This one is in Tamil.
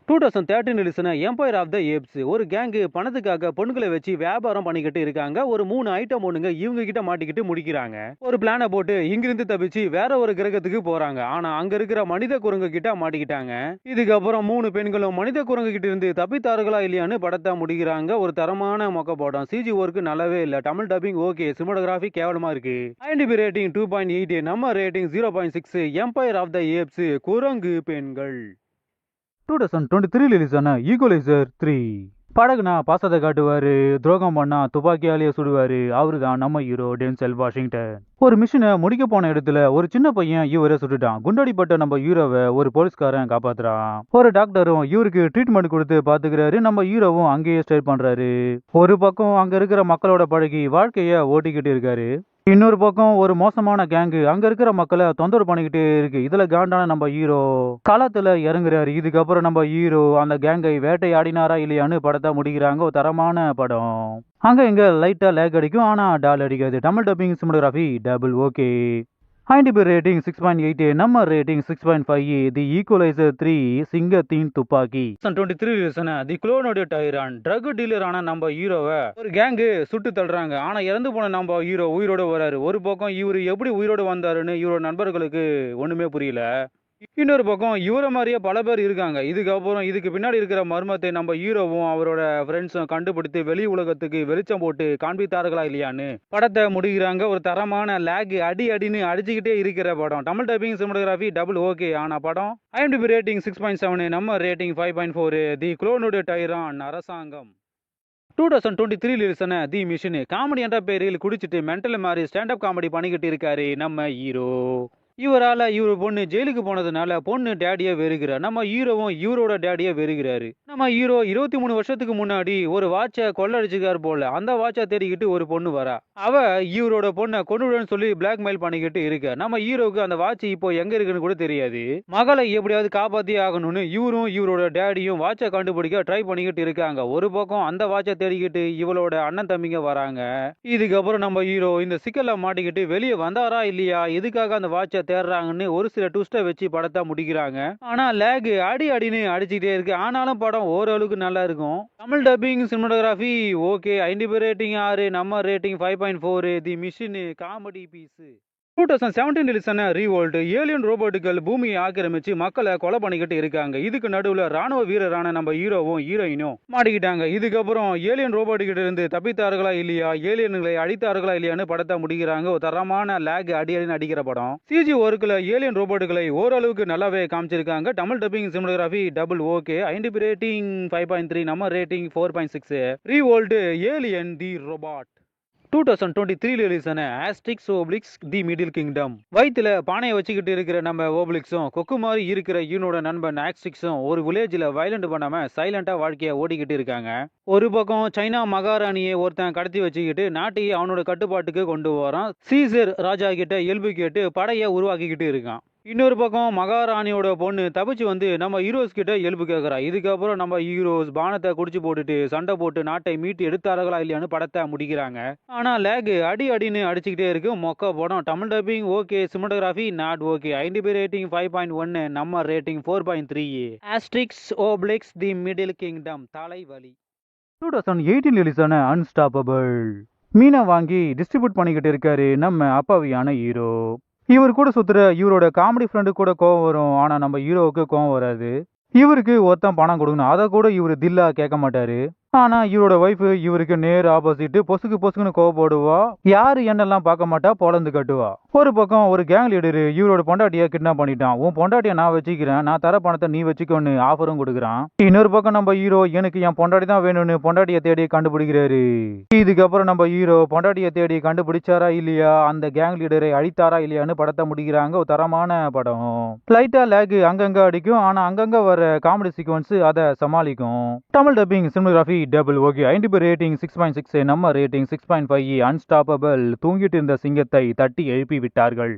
2013 ரிலீஸான எம்பயர் ஆஃப் த ஏப்ஸ் ஒரு கேங்கு பணத்துக்காக பொண்ணுகளை வச்சு வியாபாரம் பண்ணிக்கிட்டு இருக்காங்க. ஒரு 3 ஐட்டம் ஒண்ணுங்க இவங்க கிட்ட மாட்டிக்கிட்டு முடிக்கிறாங்க. ஒரு பிளான போட்டு இங்கிருந்து தப்பிச்சு வேற ஒரு கிரகத்துக்கு போறாங்க. ஆனா அங்க இருக்கிற மனித குரங்கு கிட்ட மாட்டிக்கிட்டாங்க. இதுக்கப்புறம் 3 பெண்களும் மனித குரங்கு கிட்ட இருந்து தப்பித்தார்களா இல்லையான்னு படத்தை முடிக்கிறாங்க. ஒரு தரமான மொக்க படம். சிஜி ஒர்க் நல்லாவே இல்ல. தமிழ் டப்பிங் ஓகே, சினிமாட்டோகிராஃபி கேவலமா இருக்கு. ஐஎம்டிபி ரேட்டிங் 2.8, நம்ம rating 0.6. Empire of the apes குரங்கு பெண்கள் 2023 ரிலீஸான ஈக்குவலைசர் 3. படகுனா பாசத்தை காட்டுவாரு, துரோகம் பண்ணா துப்பாக்கியாலேயே சுடுவாரு. அவரு தான் நம்ம ஹீரோ டென்செல் வாஷிங்டன். ஒரு மிஷினை முடிக்க போன இடத்துல ஒரு சின்ன பையன் இவரை சுட்டுட்டான். குண்டடிப்பட்ட நம்ம ஹீரோவை ஒரு போலீஸ்காரன் காப்பாத்துறான். ஒரு டாக்டரும் இவருக்கு ட்ரீட்மெண்ட் கொடுத்து பாத்துக்கிறாரு. நம்ம ஹீரோவும் அங்கேயே ஸ்டே பண்றாரு. ஒரு பக்கம் அங்க இருக்கிற மக்களோட பழகி வாழ்க்கைய ஓட்டிக்கிட்டு இருக்காரு. இன்னொரு பக்கம் ஒரு மோசமான கேங்கு அங்க இருக்கிற மக்களை தொந்தரவு பண்ணிக்கிட்டே இருக்கு. இதுல காண்டான நம்ம ஹீரோ களத்துல இறங்குறாரு. இதுக்கப்புறம் நம்ம ஹீரோ அந்த கேங்கை வேட்டையாடினாரா இல்லையான்னு படத்தை முடிக்கிறாங்க. ஒரு தரமான படம். அங்க இங்க லைட்டா லேக் அடிக்கும், ஆனா டால் அடிக்காது. Tamil dubbing cinematography double okay. IMDb rating 6.8, நம்ம ரேட்டிங் 6.5. தி ஈக்குவலைசர் 3 சிங்கத்தின் துப்பாக்கி 2023 ரிலீஸான தி குளோனோட டைரான் ட்ரக் டீலரான நம்ம ஹீரோவை ஒரு கேங்கு சுட்டு தள்ளுறாங்க. ஆனா இறந்து போன நம்ம ஹீரோ உயிரோட வராரு. ஒரு பக்கம் இவரு எப்படி உயிரோட வந்தாருன்னு இவரோட நண்பர்களுக்கு ஒண்ணுமே புரியல. இன்னொரு பக்கம் இவர மாதிரியே பல பேர் இருக்காங்க. இதுக்கப்புறம் இதுக்கு பின்னாடி இருக்கிற மர்மத்தை நம்ம ஹீரோவும் அவரோட ஃப்ரெண்ட்ஸும் கண்டுபிடித்து வெளி உலகத்துக்கு வெளிச்சம் போட்டு காண்பித்தார்களா இல்லையான்னு படத்தை முடிக்கிறாங்க. ஒரு தரமான லேக் அடின்னு அடிச்சுக்கிட்டே இருக்கிற படம். Tamil typing cinematography double okay ஆன படம். ஐஎம்டிபி ரேட்டிங் 6.7, நம்ம ரேட்டிங் 5.4. தி குளோனோட டைரான் அரசாங்கம் 2023 ரிலீஸான தி மிஷின் காமெடி என்ற பேரில் குடிச்சிட்டு மென்டல் மாதிரி ஸ்டாண்டப் காமெடி பண்ணிக்கிட்டு இருக்காரு நம்ம ஹீரோ. இவரால இவர் பொண்ணு ஜெயிலுக்கு போனதுனால பொண்ணு டேடியை வெறுக்கிறார். நம்ம ஹீரோவும் இவரோட டேடியை வெறுக்கிறாரு. நம்ம ஹீரோ 23 வருஷத்துக்கு முன்னாடி ஒரு வாட்சை கொள்ளடிச்சுக்கார் போல. அந்த வாட்சை தேடிக்கிட்டு ஒரு பொண்ணு வரா. அவ இவரோட பொண்ணை கொண்டுடுன்னு சொல்லி பிளாக்மெயில் பண்ணிக்கிட்டு இருக்க. நம்ம ஹீரோவுக்கு அந்த வாட்ச் இப்போ எங்க இருக்குன்னு கூட தெரியாது. மகளை எப்படியாவது காப்பாத்தி ஆகணும்னு இவரும் இவரோட டேடியும் வாட்சை கண்டுபிடிக்க ட்ரை பண்ணிக்கிட்டு இருக்காங்க. ஒரு பக்கம் அந்த வாட்சை தேடிக்கிட்டு இவளோட அண்ணன் தம்பிங்க வராங்க. இதுக்கப்புறம் நம்ம ஹீரோ இந்த சிக்கல்ல மாட்டிக்கிட்டு வெளியே வந்தாரா இல்லையா, எதுக்காக அந்த வாட்சை தேடுறாங்கன்னு ஒரு சில ட்விஸ்டை வச்சு படத்தை முடிக்கிறாங்க. ஆனா லேக் அடின்னு அடிச்சுக்கிட்டே இருக்கு. ஆனாலும் படம் ஓரளவுக்கு நல்லா இருக்கும். Tamil dubbing cinematography okay. IMDb rating 6, நம்ம rating 5.4. The Machine comedy piece 2017 ரிலீஸான ரீவோல்ட் ஏலியன் ரோபோட்டுகள் பூமியை ஆக்கிரமிச்சு மக்களை கொலை பண்ணிக்கிட்டு இருக்காங்க. இதுக்கு நடுவுல ராணுவ வீரரான நம்ம ஹீரோவும் ஹீரோயினும் மாட்டிக்கிட்டாங்க. இதுக்கப்புறம் ஏலியன் ரோபோட்டுகிட்ட இருந்து தப்பித்தார்களா இல்லையா, ஏலியன்களை அடித்தார்களா இல்லையான்னு படத்தை முடிக்கிறாங்க. ஒரு தரமான லேக் அடின்னு அடிக்கிற படம். சிஜி ஒர்க்ல ஏலியன் ரோபோட்டுகளை ஓரளவுக்கு நல்லாவே காமிச்சிருக்காங்க. Tamil dubbing cinematography double okay. IMDb rating 5.3, நம்ம rating 4.6. Revolt alien the robot 2023 ரிலீஸான Asterix Obelix the middle kingdom. வயிற்றுல பானையை வச்சுக்கிட்டு இருக்கிற நம்ம ஓப்ளிக்ஸும் கொக்கு மாதிரி இருக்கிற இவனோட நண்பன் ஆஸ்ட்ரிக்ஸும் ஒரு வில்லேஜில் வயலண்ட் பண்ணாம சைலண்டா வாழ்க்கையை ஓடிக்கிட்டு இருக்காங்க. ஒரு பக்கம் சைனா மகாராணியை ஒருத்தன் கடத்தி வச்சுக்கிட்டு நாட்டையே அவனோட கட்டுப்பாட்டுக்கு கொண்டு வரான். சீசர் ராஜா கிட்ட இயல்பு கேட்டு படையை உருவாக்கிக்கிட்டு இருக்கான். இன்னொரு பக்கம் மகாராணியோட பொண்ணு தப்பிச்சு வந்து நம்ம ஹீரோஸ் கிட்ட இயல்பு கேட்கறா. இதுக்கப்புறம் நம்ம ஹீரோஸ் பானத்தை குடிச்சு போட்டுட்டு சண்டை போட்டு நாட்டை மீட்டு எடுத்தார்களா இல்லையான்னு படத்தை முடிக்கிறாங்க. ஆனா லேக் அடின்னு அடிச்சுக்கிட்டே இருக்கு. மொக்க படம். Tamil dubbing okay, cinematography not okay. IMDb rating 5.1, நம்ம rating 4.3. Asterix Obelix the middle kingdom தலைவலி 2018 ரிலீஸான அன்ஸ்டாப்பபிள். மீனை வாங்கி டிஸ்ட்ரிபியூட் பண்ணிக்கிட்டு இருக்காரு நம்ம அப்பாவியான ஹீரோ. இவர் கூட சுத்துற இவரோட காமெடி ஃப்ரெண்டு கூட கோவம் வரும். ஆனா நம்ம ஹீரோவுக்கு கோவம் வராது. இவருக்கு ஒருத்தன் பணம் கொடுக்கணும், அதை கூட இவரு தில்லா கேட்க மாட்டாரு. ஆனா இவரோட ஒய்ஃப் இவருக்கு நேர் ஆப்போசிட். பொசுக்குன்னு கோவப்படுவா. யாரு என்னெல்லாம் பார்க்க மாட்டா, பொழந்து கட்டுவா. ஒரு பக்கம் ஒரு கேங் லீடரு இவரோட பொண்டாட்டியை கிட்னாப் பண்ணிட்டான். உன் பொண்டாட்டியை நான் வச்சுக்கிறேன், நான் தர பணத்தை நீ வச்சுக்கோன்னு ஆஃபரும் கொடுக்குறான். இன்னொரு பக்கம் நம்ம ஹீரோ எனக்கு என் பொண்டாட்டி தான் வேணும்னு பொண்டாட்டியை தேடி கண்டுபிடிக்கிறாரு. இதுக்கப்புறம் நம்ம ஹீரோ பொண்டாட்டியை தேடி கண்டுபிடிச்சாரா இல்லையா, அந்த கேங் லீடரை அழித்தாரா இல்லையான்னு படத்தை முடிக்கிறாங்க. ஒரு தரமான படம். லைட்டா லேக் அங்கங்க அடிக்கும், ஆனா அங்கங்க வர காமெடி சீக்வன்ஸ் அதை சமாளிக்கும். Tamil dubbing cinematography double okay. IMDb rating 6.6, நம்ம ரேட்டிங் 6.5. அன்ஸ்டாப்பபிள். தூங்கிட்டு இருந்த சிங்கத்தை தட்டி எழுப்பி விட்டார்கள்.